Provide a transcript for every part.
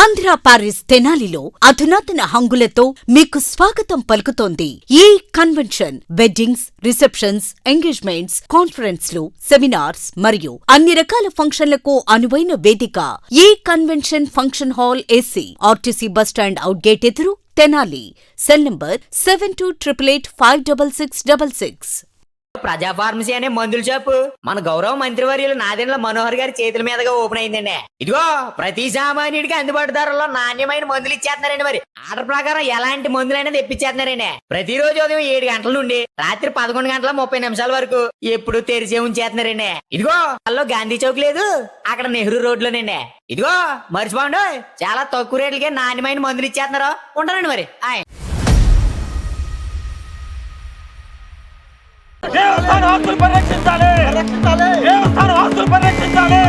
Andhra Paris తెనాలిలో అధునాతన హంగులతో మీకు స్వాగతం పలుకుతోంది ఈ కన్వెన్షన్. వెడ్డింగ్స్, రిసెప్షన్స్, ఎంగేజ్మెంట్స్, కాన్ఫరెన్స్లు, సెమినార్స్ మరియు అన్ని రకాల ఫంక్షన్లకు అనువైన వేదిక. ఈ convention function hall AC, RTC bus stand out gate ఎదురు, తెనాలి. Cell number 7288566666. ప్రజా ఫార్మసీ అనే మందుల షాపు మన గౌరవ మంత్రివర్యులు నాదెండ్ల మనోహర్ గారి చేతుల మీదుగా ఓపెన్ అయిందండి. ఇదిగో ప్రతి సామాన్యుడికి అందుబాటు ధరలో నాణ్యమైన మందులు ఇచ్చేస్తున్నారండి. మరి ఆర్డర్ ప్రకారం ఎలాంటి మందులైనా తెప్పించేస్తున్నారండి. ప్రతిరోజు ఉదయం 7 గంటల నుండి రాత్రి 11 గంటల 30 నిమిషాల వరకు ఎప్పుడు తెరిచే ఉంచేస్తున్నారండి. ఇదిగో అల్లో గాంధీ చౌక్ లేదు, అక్కడ నెహ్రూ రోడ్లోనండి. ఇదిగో మర్చిపోండి, చాలా తక్కువ రేట్లకే నాణ్యమైన మందులు ఇచ్చేస్తున్నారు. ఉంటారండి మరి. దేవస్థాన ఆస్తులు పరిరక్షించాలి. దేవస్థాన ఆస్తులు పరిరక్షించాలి.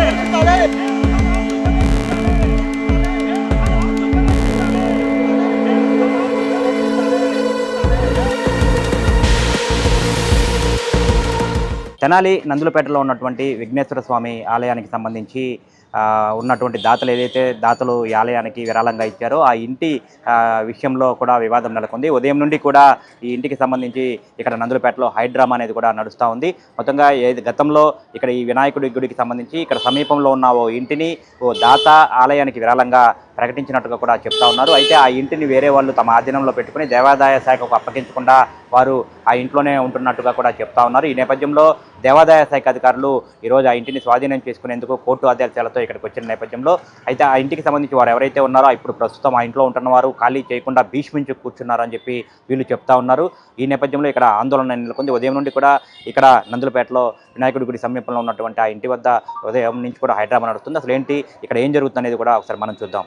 తెనాలి నందులపేటలో ఉన్నటువంటి విఘ్నేశ్వర స్వామి ఆలయానికి సంబంధించి ఉన్నటువంటి దాతలు ఏదైతే దాతలు ఈ ఆలయానికి విరాళంగా ఇచ్చారో ఆ ఇంటి విషయంలో కూడా వివాదం నెలకొంది. ఉదయం నుండి కూడా ఈ ఇంటికి సంబంధించి ఇక్కడ నందులపేటలో హైడ్రామా అనేది కూడా నడుస్తూ ఉంది. మొత్తంగా గతంలో ఇక్కడ ఈ వినాయకుడి గుడికి సంబంధించి ఇక్కడ సమీపంలో ఉన్న ఓ ఇంటిని ఓ దాత ఆలయానికి విరాళంగా ప్రకటించినట్టుగా కూడా చెప్తా ఉన్నారు. అయితే ఆ ఇంటిని వేరే వాళ్ళు తమ ఆధీనంలో పెట్టుకుని దేవాదాయ శాఖకు అప్పగించకుండా వారు ఆ ఇంట్లోనే ఉంటున్నట్టుగా కూడా చెప్తా ఉన్నారు. ఈ నేపథ్యంలో దేవాదాయ శాఖ అధికారులు ఈరోజు ఆ ఇంటిని స్వాధీనం చేసుకునేందుకు కోర్టు ఆదేశాలతో ఇక్కడికి వచ్చిన నేపథ్యంలో అయితే ఆ ఇంటికి సంబంధించి వారు ఎవరైతే ఉన్నారో ఇప్పుడు ప్రస్తుతం ఆ ఇంట్లో ఉంటున్న వారు ఖాళీ చేయకుండా భీష్మించి కూర్చున్నారని చెప్పి వీళ్ళు చెప్తా ఉన్నారు. ఈ నేపథ్యంలో ఇక్కడ ఆందోళన నెలకొంది. ఉదయం నుండి కూడా ఇక్కడ నందులపేటలో వినాయకుడి గుడి సమీపంలో ఉన్నటువంటి ఆ ఇంటి వద్ద ఉదయం నుంచి కూడా హైడ్రామా నడుస్తుంది. అసలు ఏంటి ఇక్కడ ఏం జరుగుతుంది అనేది కూడా ఒకసారి మనం చూద్దాం.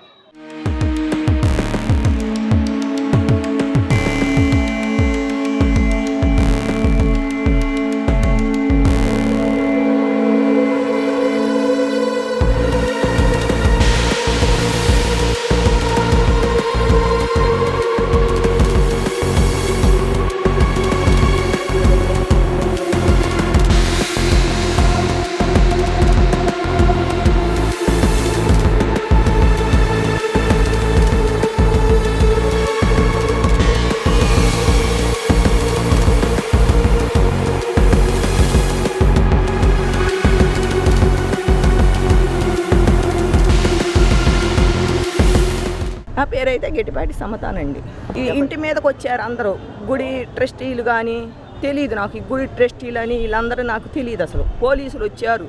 నా పేరైతే గిట్టిపాటి సమతానండి. ఈ ఇంటి మీదకి వచ్చారు అందరూ, గుడి ట్రస్టీలు కానీ తెలియదు నాకు. ఈ గుడి ట్రస్టీలు అని వీళ్ళందరూ నాకు తెలియదు అసలు. పోలీసులు వచ్చారు,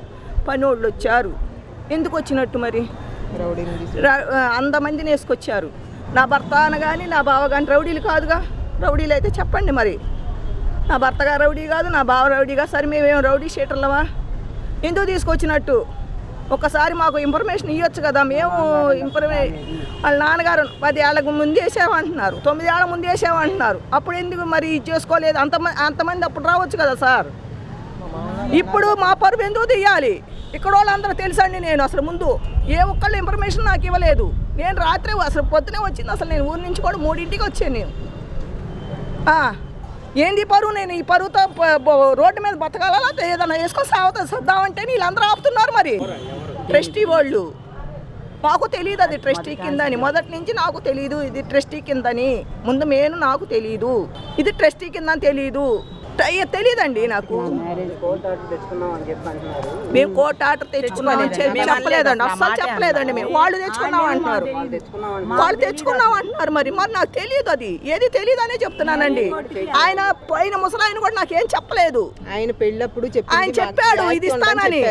పనోళ్ళు వచ్చారు. ఎందుకు వచ్చినట్టు మరి? అంతమందిని వేసుకొచ్చారు. నా భర్త అనగాని నా బావ కానీ రౌడీలు కాదుగా. రౌడీలు అయితే చెప్పండి మరి. నా భర్తగా రౌడీ కాదు, నా బావ రౌడీగా. సరే మేమేం రౌడీ షీటర్లమా? ఎందుకు తీసుకొచ్చినట్టు ఒకసారి మాకు ఇన్ఫర్మేషన్ ఇవ్వచ్చు కదా. మేము వాళ్ళ నాన్నగారు 10 ఏళ్ళకు ముందు వేసామంటున్నారు, 9 ఏళ్ళ ముందు వేసామంటున్నారు. అప్పుడు ఎందుకు మరి ఇది చేసుకోలేదు? అంతమంది అప్పుడు రావచ్చు కదా సార్. ఇప్పుడు మా పరువు ఎందుకు తీయాలి? ఇక్కడ వాళ్ళందరూ తెలుసండి. నేను అసలు ముందు ఏ ఒక్కళ్ళు ఇన్ఫర్మేషన్ నాకు ఇవ్వలేదు. నేను రాత్రి అసలు పొద్దునే వచ్చింది. అసలు నేను ఊరి నుంచి కూడా 3ంటికి వచ్చాను నేను. ఏంది పరువు? నేను ఈ పరువుతో రోడ్డు మీద బతకాలా? ఏదైనా వేసుకొని సద్దామంటే వీళ్ళందరూ ఆపుతున్నారు. మరి ట్రస్టీ వాళ్ళు మాకు తెలియదు అది ట్రస్టీ కిందని. మొదటి నుంచి నాకు తెలియదు ఇది ట్రస్టీ కిందని. ముందు నాకు తెలియదు ఇది ట్రస్టీ కిందని తెలియదు. తెలియదండి నాకు. మేము కోర్టు ఆర్డర్ తెచ్చుకున్నాం చెప్పలేదండి, అస్సలు చెప్పలేదండి. మేము వాళ్ళు తెచ్చుకున్నాం అంటున్నారు, వాళ్ళు తెచ్చుకున్నాం అంటున్నారు. మరి నాకు తెలియదు, అది ఏది తెలియదు అనే చెప్తున్నానండి. ఆయన ముసలాయన కూడా నాకేం చెప్పలేదు. ఆయన పెళ్ళప్పుడు ఆయన చెప్పాడు ఇది ఇస్తానని.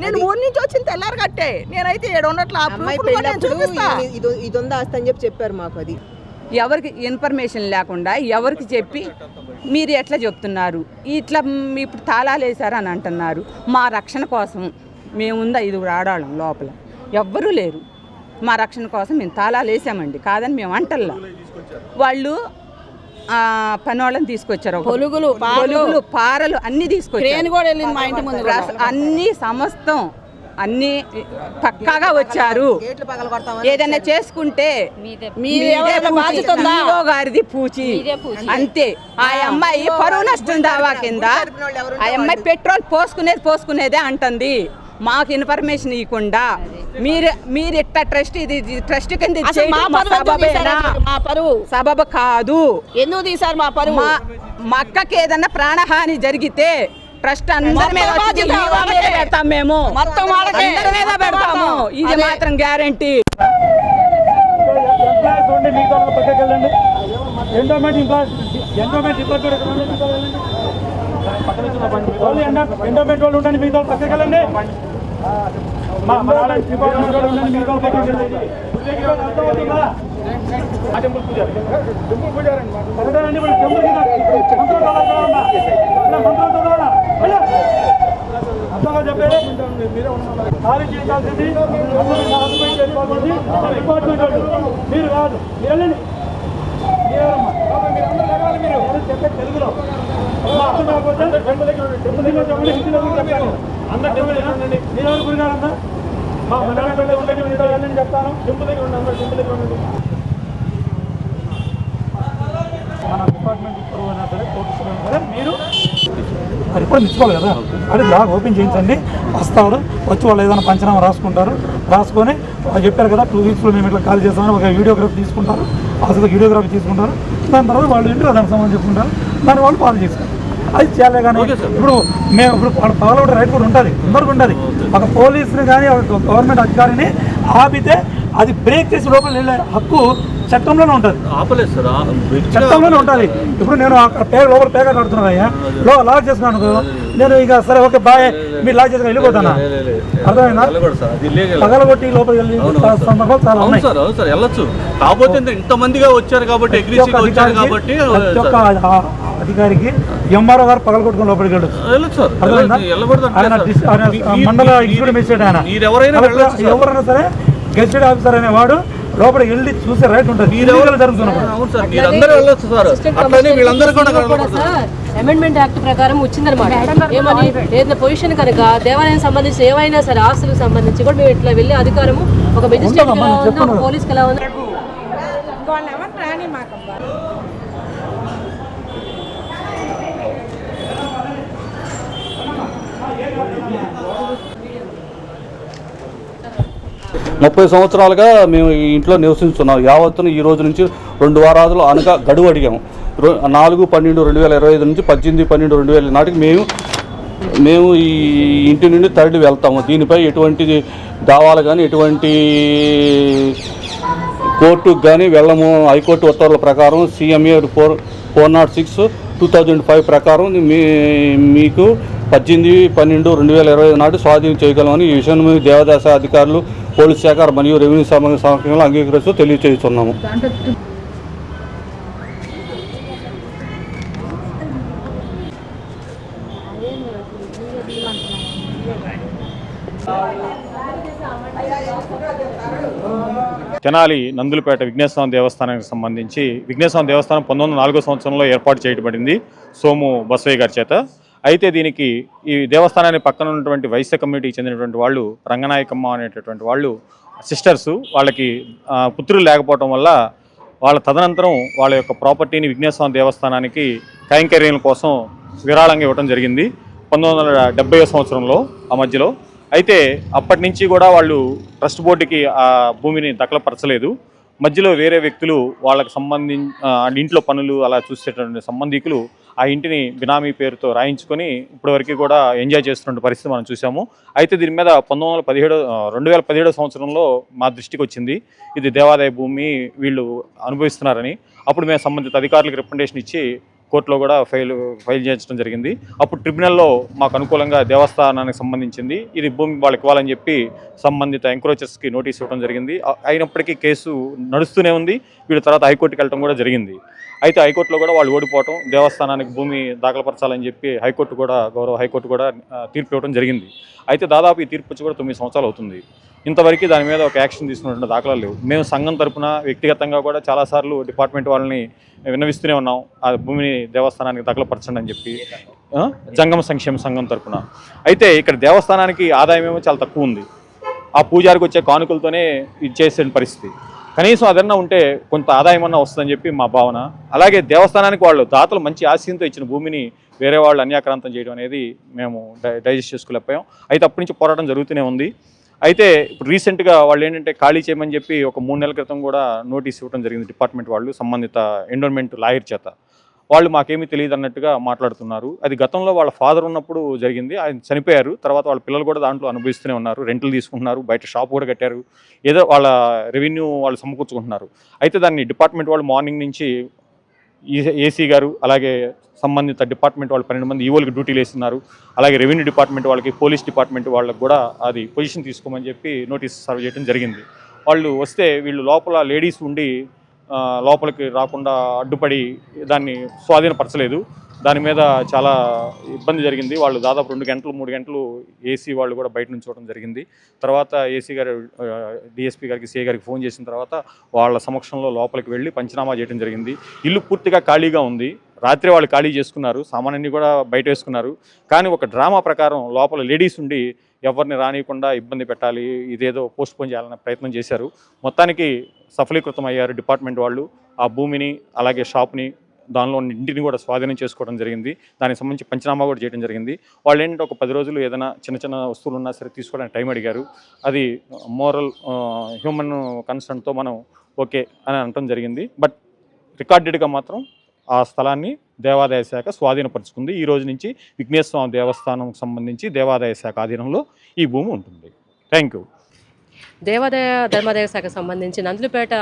నేను ఊరి నుంచి వచ్చిన తెల్లారు కట్టే. నేనైతే 700 ఇది ఉందా అని చెప్పారు మాకు. అది ఎవరికి ఇన్ఫర్మేషన్ లేకుండా ఎవరికి చెప్పి మీరు ఎట్లా చెప్తున్నారు? ఇట్లా ఇప్పుడు తాళాలు వేశారని అంటున్నారు. మా రక్షణ కోసం మేముందా 5 ఆడాళ్ళం లోపల, ఎవ్వరూ లేరు. మా రక్షణ కోసం మేము తాళాలు వేసామండి, కాదని మేము అంటల్లా. వాళ్ళు పనోళ్ళని తీసుకొచ్చారు, పొలుగులు పారలు అన్నీ తీసుకొచ్చారు. అన్నీ సమస్తం అన్ని పక్కాగా వచ్చారు. ఏదైనా చేసుకుంటే గారిది పూచి అంతే. ఆ అమ్మాయి పరువు నష్టం దావా కింద ఆ అమ్మాయి పెట్రోల్ పోసుకునేదే అంటుంది. మాకు ఇన్ఫర్మేషన్ ఇవ్వకుండా మీరు ఇట్లా ట్రస్ట్ ఇది ట్రస్ట్ కింద ఇది అసలు మా చేయడం మా పరువు ఎందుకు సబబేనా? తీశారు? మా పరువు సబబు కాదు. ఎందుకు తీశారు మా పరువు? మా అక్కకి ఏదన్నా ప్రాణహాని జరిగితే ట్రస్ట్ అందరి మీద మొత్తం వచ్చి బాధ్యత మీ వాళ్ళ మీద వాళ్ళకే. పెడతాం మేము. మొత్తం వాళ్ళకే. అందరి మీద పెడతాము. ఇది అదే. మాత్రం గ్యారంటీ. ఎంప్లాయీస్ ఉండి మిగతా వాళ్ళ పక్కకి వెళ్ళండి. ఎండోమెంట్ డిపార్ట్మెంట్ వాళ్ళు ఎండోమెంట్ వాళ్ళు ఉండండి, మిగతా వాళ్ళు పక్కకి వెళ్ళండి. డిపార్ట్మెంట్ వాళ్ళు ఉండండి, మిగతా వాళ్ళు పక్కకి వెళ్ళండి. అర్థమవుతుందా? టెంపుల్ పూజారి పక్కనండి, వాళ్ళు టెంపుల్ అర్థంగా చెప్పేది ఖాళీ చేయాల్సింది డిపార్ట్మెంట్ వాళ్ళు. మీరు కాదు, మీరు వెళ్ళండి. తెలుగులో అర్థం కాకపోతే టెంపుల్ దగ్గర చెప్పండి, హిందీలో చెప్పండి. అందరు టెంపుల్ ఉండండి. మీరు ఎవరు గురిగారన్నా మా మండలంలో ఉండండి, మీరు వెళ్ళండి చెప్తాను. టెంపుల్ దగ్గర ఉండండి, అందరూ టెంపుల్ దగ్గర ఉండండి. మన డిపార్ట్మెంట్ ఇప్పుడు అయినా సరే కోర్టు సరే మీరు రిపోర్ట్ ఇచ్చుకోవాలి కదా. అది బ్లాగ్ ఓపెన్ చేయించండి, వస్తాడు. వచ్చి వాళ్ళు ఏదైనా పంచనామా రాసుకుంటారు. రాసుకొని వాళ్ళు చెప్పారు కదా 2 వీక్స్లో మేము ఇట్లా కాల్ చేస్తామని ఒక వీడియోగ్రఫీ తీసుకుంటారు. అసలు వీడియోగ్రఫీ తీసుకుంటారు. దాని తర్వాత వాళ్ళు ఇంటికి దానికి సంబంధించి చెప్పుకుంటారు. దాన్ని వాళ్ళు పాలు చేసుకుంటారు. అది చేయాలి. కానీ ఇప్పుడు మేము ఇప్పుడు పగల రైట్ కూడా ఉంటుంది, అందరికీ ఉంటుంది. ఒక పోలీసుని కానీ ఒక గవర్నమెంట్ అధికారిని ఆపితే అది బ్రేక్ చేసి లోపల వెళ్ళే హక్కు చట్టంలోనే ఉంటుంది, చట్టంలోనే ఉంటుంది. ఇప్పుడు నేను అక్కడ లోపల పేక కడుతున్నాను అయ్యా, లాక్ చేసుకున్నాను. నేను ఇక సరే ఓకే బాయ్ మీరు లాక్ చేసుకుని వెళ్ళిపోతానా? అర్థమైందా? పగలగొట్టి లోపలికి వెళ్ళి సందర్భాలు చాలా ఉన్నాయి. వెళ్ళొచ్చు. కాకపోతే ఇంతమందిగా వచ్చారు కాబట్టి ప్రతి ఒక్క అధికారికి ఎంఆర్ఓ గారు పగలగొట్టుకుని లోపలికి వెళ్ళొచ్చు. ఆయన మండల ఎగ్జిక్యూటివ్ మేజిస్ట్రేట్ ఆయన ఎవరైనా సరే గెస్టెడ్ ఆఫీసర్ అనేవాడు లోపలికి వెళ్ళి చూసే రైట్ ఉంటుంది. అమెండ్మెంట్ యాక్ట్ ప్రకారం వచ్చిందనమాట. ఏమని ఏదైనా పొజిషన్ కనుక దేవాలయానికి సంబంధించి ఏవైనా సరే ఆస్తులకు సంబంధించి కూడా మేము ఇట్లా వెళ్ళి అధికారము ఒక మెజిస్ట్రేట్ ఎలా ఉంది, ఒక పోలీస్కి ఎలా ఉంది. ముప్పై సంవత్సరాలుగా మేము ఈ ఇంట్లో నివసిస్తున్నాం. యావత్తును ఈ రోజు నుంచి 2 వారాలు అనగా గడువు అడిగాము. 4/12/2025 నుంచి 18/12/2020 నాటికి మేము ఈ ఇంటి నుండి తరలి వెళ్తాము. దీనిపై ఎటువంటి దావాలు కానీ ఎటువంటి కోర్టుకు కానీ వెళ్ళము. హైకోర్టు ఉత్తర్వుల ప్రకారం CMA 406/2005 ప్రకారం మీకు 18/12/2025 నాటి స్వాధీనం చేయగలమని ఈ విషయం దేవాదాయ అధికారులు, పోలీస్ శాఖ మరియు రెవెన్యూ సమక్షంలో అంగీకరిస్తూ తెలియజేస్తున్నాము. తెనాలి నందులపేట విఘ్నేశ్వర దేవస్థానానికి సంబంధించి విఘ్నేశ్వర దేవస్థానం 1904 సంవత్సరంలో ఏర్పాటు చేయబడింది సోము బసవయ్య గారి చేత. అయితే దీనికి ఈ దేవస్థానానికి పక్కన ఉన్నటువంటి వైశ్య కమ్యూనిటీకి చెందినటువంటి వాళ్ళు రంగనాయకమ్మ అనేటటువంటి వాళ్ళు సిస్టర్స్, వాళ్ళకి పుత్రులు లేకపోవడం వల్ల వాళ్ళ తదనంతరం వాళ్ళ యొక్క ప్రాపర్టీని విఘ్నేశ్వర దేవస్థానానికి కైంకర్యాల కోసం విరాళంగా ఇవ్వడం జరిగింది 1970 సంవత్సరంలో ఆ మధ్యలో. అయితే అప్పటి నుంచి కూడా వాళ్ళు ట్రస్ట్ బోర్డుకి ఆ భూమిని దఖలపరచలేదు. మధ్యలో వేరే వ్యక్తులు వాళ్ళకి ఇంట్లో పనులు అలా చూసేటువంటి సంబంధికులు ఆ ఇంటిని బినామీ పేరుతో రాయించుకొని ఇప్పటివరకు కూడా ఎంజాయ్ చేస్తున్న పరిస్థితి మనం చూసాము. అయితే దీని మీద 2017 సంవత్సరంలో మా దృష్టికి వచ్చింది ఇది దేవాదాయ భూమి వీళ్ళు అనుభవిస్తున్నారని. అప్పుడు మేము సంబంధిత అధికారులకు రికమెండేషన్ ఇచ్చి కోర్టులో కూడా ఫైల్ చేయించడం జరిగింది. అప్పుడు ట్రిబ్యునల్లో మాకు అనుకూలంగా దేవస్థానానికి సంబంధించింది ఇది భూమి వాళ్ళకి ఇవ్వాలని చెప్పి సంబంధిత ఎంక్రోచర్స్కి నోటీస్ ఇవ్వడం జరిగింది. అయినప్పటికీ కేసు నడుస్తూనే ఉంది. వీళ్ళ తర్వాత హైకోర్టుకి వెళ్ళడం కూడా జరిగింది. అయితే హైకోర్టులో కూడా వాళ్ళు ఓడిపోవటం, దేవస్థానానికి భూమి దాఖలపరచాలని చెప్పి గౌరవ హైకోర్టు కూడా తీర్పు ఇవ్వడం జరిగింది. అయితే దాదాపు ఈ తీర్పు వచ్చి కూడా 9 సంవత్సరాలు అవుతుంది. ఇంతవరకు దాని మీద ఒక యాక్షన్ తీసుకున్నటువంటి దాఖలాలు లేవు. మేము సంఘం తరపున వ్యక్తిగతంగా కూడా చాలాసార్లు డిపార్ట్మెంట్ వాళ్ళని విన్నవిస్తూనే ఉన్నాం ఆ భూమిని దేవస్థానానికి దాఖలపరచండి అని చెప్పి జంగమ సంక్షేమ సంఘం తరపున. అయితే ఇక్కడ దేవస్థానానికి ఆదాయం ఏమో చాలా తక్కువ ఉంది. ఆ పూజారికి వచ్చే కానుకలతోనే ఇది చేసే పరిస్థితి. కనీసం అదన్నా ఉంటే కొంత ఆదాయం అన్నా వస్తుందని చెప్పి మా భావన. అలాగే దేవస్థానానికి వాళ్ళు దాతలు మంచి ఆశయంతో ఇచ్చిన భూమిని వేరే వాళ్ళు అన్యాక్రాంతం చేయడం అనేది మేము డైజెస్ట్ చేసుకోలేకపోయాం. అయితే అప్పటి నుంచి పోరాటం జరుగుతూనే ఉంది. అయితే ఇప్పుడు రీసెంట్గా వాళ్ళు ఏంటంటే ఖాళీ చేయమని చెప్పి ఒక 3 నెలల క్రితం కూడా నోటీస్ ఇవ్వడం జరిగింది డిపార్ట్మెంట్ వాళ్ళు, సంబంధిత ఎన్విరాన్మెంట్ లాయర్ చేత. వాళ్ళు మాకేమీ తెలియదు అన్నట్టుగా మాట్లాడుతున్నారు. అది గతంలో వాళ్ళ ఫాదర్ ఉన్నప్పుడు జరిగింది, ఆయన చనిపోయారు. తర్వాత వాళ్ళ పిల్లలు కూడా దాంట్లో అనుభవిస్తూనే ఉన్నారు, రెంట్లు తీసుకుంటున్నారు, బయట షాప్ కూడా కట్టారు, ఏదో వాళ్ళ రెవెన్యూ వాళ్ళు సమకూర్చుకుంటున్నారు. అయితే దాన్ని డిపార్ట్మెంట్ వాళ్ళు మార్నింగ్ నుంచి ఏసీ గారు అలాగే సంబంధిత డిపార్ట్మెంట్ వాళ్ళు 12 మంది ఈవోలకి డ్యూటీలు వేస్తున్నారు. అలాగే రెవెన్యూ డిపార్ట్మెంట్ వాళ్ళకి, పోలీస్ డిపార్ట్మెంట్ వాళ్ళకి కూడా అది పొజిషన్ తీసుకోమని చెప్పి నోటీస్ సర్వ్ చేయడం జరిగింది. వాళ్ళు వస్తే వీళ్ళు లోపల లేడీస్ ఉండి లోపలికి రాకుండా అడ్డుపడి దాన్ని స్వాధీనపరచలేదు. దాని మీద చాలా ఇబ్బంది జరిగింది. వాళ్ళు దాదాపు 2 గంటలు 3 గంటలు ఏసీ వాళ్ళు కూడా బయట నుంచి చూడడం జరిగింది. తర్వాత ఏసీ గారు డిఎస్పీ గారికి, సిఐ గారికి ఫోన్ చేసిన తర్వాత వాళ్ళ సమక్షంలో లోపలికి వెళ్ళి పంచనామా చేయడం జరిగింది. ఇల్లు పూర్తిగా ఖాళీగా ఉంది. రాత్రి వాళ్ళు ఖాళీ చేసుకున్నారు, సామాన్యాన్ని కూడా బయట వేసుకున్నారు. కానీ ఒక డ్రామా ప్రకారం లోపల లేడీస్ ఉండి ఎవరిని రానియకుండా ఇబ్బంది పెట్టాలి, ఇదేదో పోస్ట్పోన్ చేయాలనే ప్రయత్నం చేశారు. మొత్తానికి సఫలీకృతం అయ్యారు డిపార్ట్మెంట్ వాళ్ళు. ఆ భూమిని అలాగే షాప్ని, దానిలో ఇంటిని కూడా స్వాధీనం చేసుకోవడం జరిగింది. దానికి సంబంధించి పంచనామా కూడా చేయడం జరిగింది. వాళ్ళు ఏంటంటే ఒక 10 రోజులు ఏదైనా చిన్న చిన్న వస్తువులు ఉన్నా సరే తీసుకోవడానికి టైం అడిగారు. అది మోరల్ హ్యూమన్ కన్సర్న్తో మనం ఓకే అని అనటం జరిగింది. బట్ రికార్డెడ్గా మాత్రం ఆ స్థలాన్ని దేవాదాయ శాఖ స్వాధీనపరుచుకుంది. ఈ రోజు నుంచి విఘ్నేశ్వర స్వామి దేవస్థానం సంబంధించి దేవాదాయ శాఖ ఆధీనంలో ఈ భూమి ఉంటుంది. Thank you. దేవాదాయ ధర్మాదాయ శాఖకు సంబంధించి నందులపేట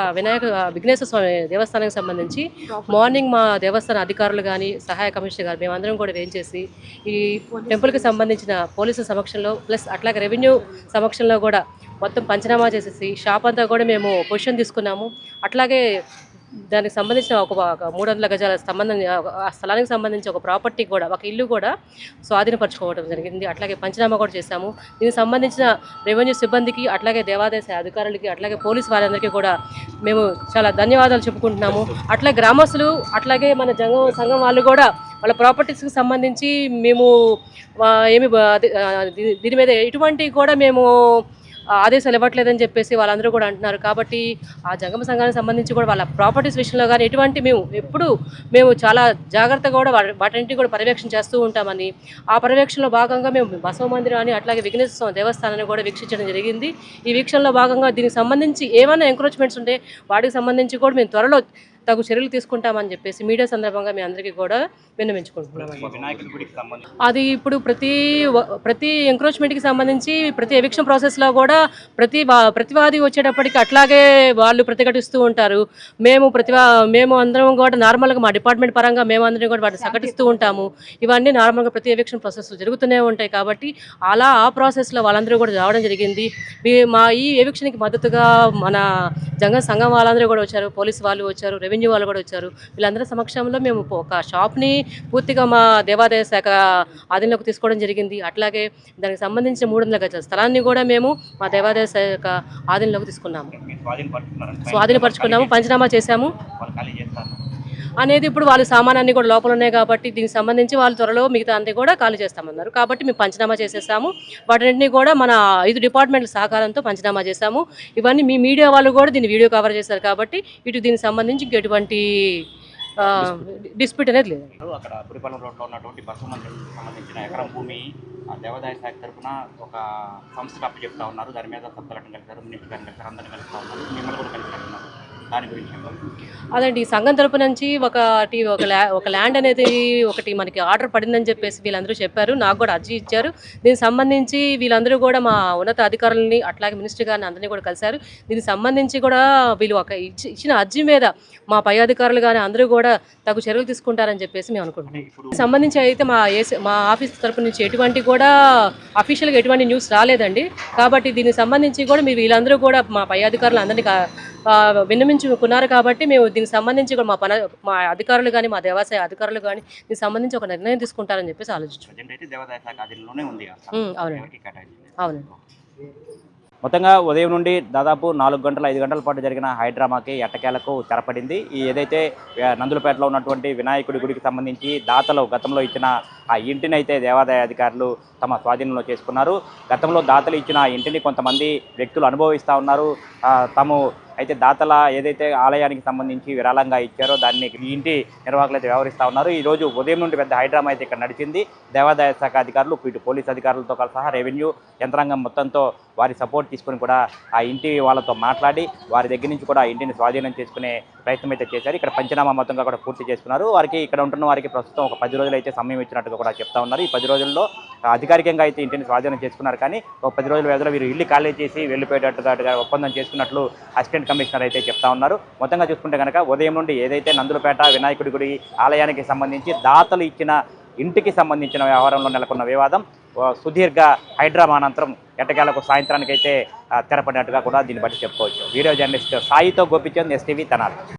విఘ్నేశ్వర స్వామి దేవస్థానానికి సంబంధించి మార్నింగ్ మా దేవస్థాన అధికారులు కానీ, సహాయ కమిషనర్ గారు మేమందరం కూడా వేయించేసి ఈ టెంపుల్కి సంబంధించిన పోలీసుల సమక్షంలో ప్లస్ అట్లాగే రెవెన్యూ సమక్షంలో కూడా మొత్తం పంచనామా చేసేసి షాప్ అంతా కూడా మేము పొజిషన్ తీసుకున్నాము. అట్లాగే దానికి సంబంధించిన ఒక 300 గజాల ఆ స్థలానికి సంబంధించి ఒక ప్రాపర్టీ కూడా, ఒక ఇల్లు కూడా స్వాధీనపరచుకోవడం జరిగింది. అట్లాగే పంచనామా కూడా చేశాము. దీనికి సంబంధించిన రెవెన్యూ సిబ్బందికి, అట్లాగే దేవాదాయ అధికారులకి, అట్లాగే పోలీసు వారందరికీ కూడా మేము చాలా ధన్యవాదాలు చెప్పుకుంటున్నాము. అట్లాగే గ్రామస్తులు, అట్లాగే మన సంఘం వాళ్ళు కూడా వాళ్ళ ప్రాపర్టీస్కి సంబంధించి మేము దీని మీద ఎటువంటి కూడా మేము ఆదేశాలు ఇవ్వట్లేదని చెప్పేసి వాళ్ళందరూ కూడా అంటున్నారు. కాబట్టి ఆ జంగమ సంఘానికి సంబంధించి కూడా వాళ్ళ ప్రాపర్టీస్ విషయంలో కానీ ఎటువంటి మేము చాలా జాగ్రత్తగా కూడా వాటిని కూడా పర్యవేక్షణ చేస్తూ ఉంటామని, ఆ పర్యవేక్షణలో భాగంగా మేము బసవ మందిరాన్ని అట్లాగే విఘ్నేశ్వర స్వామి దేవస్థానాన్ని కూడా వీక్షించడం జరిగింది. ఈ వీక్షణలో భాగంగా దీనికి సంబంధించి ఏమైనా ఎంక్రోచ్మెంట్స్ ఉంటే వాటికి సంబంధించి కూడా మేము త్వరలో తగు చర్యలు తీసుకుంటామని చెప్పేసి మీడియా సందర్భంగా మీ అందరికీ కూడా విన్నవించుకుంటున్నాం. అది ఇప్పుడు ప్రతి ఎంక్రోచ్మెంట్కి సంబంధించి ప్రతి ఎవిక్షన్ ప్రాసెస్లో కూడా ప్రతివాది వచ్చేటప్పటికి అట్లాగే వాళ్ళు ప్రతిఘటిస్తూ ఉంటారు. మేము అందరం కూడా నార్మల్గా మా డిపార్ట్మెంట్ పరంగా మేమందరం కూడా వాటిని ప్రకటిస్తూ ఉంటాము. ఇవన్నీ నార్మల్గా ప్రతి ఎవిక్షన్ ప్రాసెస్ జరుగుతూనే ఉంటాయి. కాబట్టి ఆ ప్రాసెస్లో వాళ్ళందరూ కూడా రావడం జరిగింది. మా ఈ ఎవిక్షన్కి మద్దతుగా మన సంఘం వాళ్ళందరూ కూడా వచ్చారు, పోలీసు వాళ్ళు వచ్చారు, రెవెన్యూ వాళ్ళు కూడా వచ్చారు. వీళ్ళందరి సమక్షంలో మేము ఒక షాప్ని పూర్తిగా మా దేవాదాయ శాఖ ఆధీనంలోకి తీసుకోవడం జరిగింది. అట్లాగే దానికి సంబంధించిన 300 గజాల స్థలాన్ని కూడా మేము మా దేవాదాయ శాఖ ఆధీనంలోకి తీసుకున్నాము, స్వాధీనపరుచుకున్నాము, పంచనామా చేశాము అనేది. ఇప్పుడు వాళ్ళు సామానాన్ని కూడా లోపల ఉన్నాయి కాబట్టి దీనికి సంబంధించి వాళ్ళు త్వరలో మిగతా అంతా కూడా ఖాళీ చేస్తామన్నారు. కాబట్టి మేము పంచనామా చేసేసాము. వాటిని కూడా మన 5 డిపార్ట్మెంట్ల సహకారంతో పంచనామా చేశాము. ఇవన్నీ మీ మీడియా వాళ్ళు కూడా దీన్ని వీడియో కవర్ చేశారు. కాబట్టి దీనికి సంబంధించి ఎటువంటి డిస్ప్యూట్ అనేది లేదు. అక్కడ పురిపాలెం రోడ్లో ఉన్నటువంటి బసవ మందిరానికి సంబంధించిన ఎకరం భూమి దేవాదాయ శాఖ తరఫున ఒక సంస్థకు అప్పచెప్తా ఉన్నారు. దాని మీద సబ్ కలెక్టర్ కలిసారు, మినిస్టర్ గారిని కలిసారు, అందరినీ కలుస్తూ ఉన్నారు, మిమ్మల్ని కూడా కలిసినట్టున్నారు. దాని గురించి అదండి, సంఘం తరపు నుంచి ఒక ల్యాండ్ అనేది ఒకటి మనకి ఆర్డర్ పడిందని చెప్పేసి వీళ్ళందరూ చెప్పారు. నాకు కూడా అర్జీ ఇచ్చారు. దీనికి సంబంధించి వీళ్ళందరూ కూడా మా ఉన్నత అధికారులని అట్లాగే మినిస్టర్ గారిని అందరినీ కూడా కలిశారు. దీనికి సంబంధించి కూడా వీళ్ళు ఇచ్చిన అర్జీ మీద మా పై అధికారులు కానీ అందరూ కూడా తగు చర్యలు తీసుకుంటారని చెప్పేసి మేము అనుకుంటున్నాం. సంబంధించి అయితే మా ఆఫీస్ తరపు నుంచి ఎటువంటి కూడా అఫీషియల్గా ఎటువంటి న్యూస్ రాలేదండి. కాబట్టి దీనికి సంబంధించి కూడా వీళ్ళందరూ కూడా మా పై అధికారులు అందరినీ విన్నమించుకున్నారు. కాబట్టి మేము దీనికి సంబంధించి కూడా మా అధికారులు కానీ, మా దేవాదాయ అధికారులు కానీ దీనికి సంబంధించి ఒక నిర్ణయం తీసుకుంటారని చెప్పేసి ఆలోచించాం. అవునండి. మొత్తంగా ఉదయం నుండి దాదాపు 4 గంటల 5 గంటల పాటు జరిగిన హైడ్రామాకి ఎట్టకేలకు తెరపడింది. ఈ ఏదైతే నందులపేటలో ఉన్నటువంటి వినాయకుడి గుడికి సంబంధించి దాతలు గతంలో ఇచ్చిన ఆ ఇంటిని అయితే దేవాదాయ అధికారులు తమ స్వాధీనంలో చేసుకున్నారు. గతంలో దాతలు ఇచ్చిన ఆ ఇంటిని కొంతమంది వ్యక్తులు అనుభవిస్తూ ఉన్నారు. తాము అయితే దాతల ఏదైతే ఆలయానికి సంబంధించి విరాళంగా ఇచ్చారో దాన్ని ఈ ఇంటి నిర్వాహకులు అయితే వ్యవహరిస్తూ ఉన్నారు. ఈ రోజు ఉదయం నుండి పెద్ద హైడ్రామా అయితే ఇక్కడ నడిచింది. దేవాదాయ శాఖ అధికారులు, ఇటు పోలీస్ అధికారులతో సహా రెవెన్యూ యంత్రాంగం మొత్తంతో వారి సపోర్ట్ తీసుకుని కూడా ఆ ఇంటి వాళ్ళతో మాట్లాడి వారి దగ్గర నుంచి కూడా ఆ ఇంటిని స్వాధీనం చేసుకునే ప్రయత్నం అయితే చేశారు. ఇక్కడ పంచనామా మొత్తంగా కూడా పూర్తి చేసుకున్నారు. వారికి ఇక్కడ ఉంటున్న వారికి ప్రస్తుతం ఒక 10 రోజులు అయితే సమయం ఇచ్చినట్టుగా కూడా చెప్తా ఉన్నారు. ఈ 10 రోజుల్లో అధికారికంగా అయితే ఇంటిని స్వాధీనం చేసుకున్నారు. కానీ ఒక 10 రోజుల వ్యవధిలో వీరు ఇల్లు ఖాళీ చేసి వెళ్ళిపోయేటట్టుగా ఒప్పందం చేసుకున్నట్లు అసిస్టెంట్ కమిషనర్ అయితే చెప్తా ఉన్నారు. మొత్తంగా చూసుకుంటే కనుక ఉదయం నుండి ఏదైతే నందులపేట వినాయకుడి గుడి ఆలయానికి సంబంధించి దాతలు ఇచ్చిన ఇంటికి సంబంధించిన వ్యవహారంలో నెలకొన్న వివాదం సుదీర్ఘ హైడ్రామా అనంతరం ఎట్టకేలకు సాయంత్రానికైతే తెరపడినట్టుగా కూడా దీన్ని బట్టి చెప్పుకోవచ్చు. వీడియో జర్నలిస్ట్ సాయితో గోపిచంద్, ఎస్టీవీ తెనాలి.